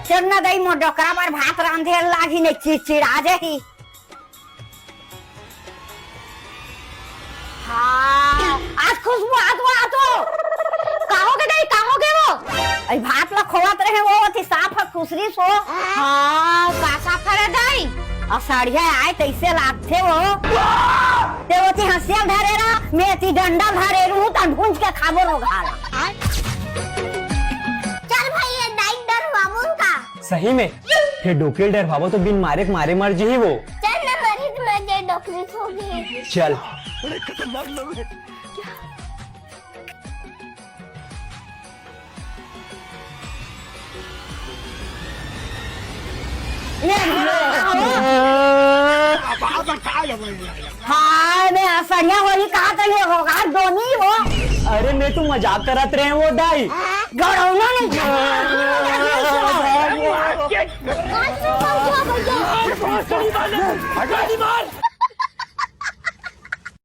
चढ़ना दई मो डोकरा पर भात रांधे लागी ने चिड़चिड़ा जाही। हाँ आज खुशबू आतो काहोगे दई काहोगे वो आई भात ला खोवत रहे वो थी साफ खुसरी सो। हाँ का साफ करे दई और साड़िया आए तैसे लागथे वो ते वो थी हंसिया धरे रा मैं थी डंडा धरे रू त भूंज के खाबो रो घाला। चल भाई ये डाइट डर बाबू का सही में फिर डोकरी डर भावो तो बिन मारे मारे मर जी वो। चल ना मरी तो मैं डोकरी हो गई। चल बड़े खतरनाक लोग हैं। हाँ मैं सड़िया होली कहा तो ये होगा दोनी वो। अरे मैं तू मजाक करत रहे वो दाई गौरवना नहीं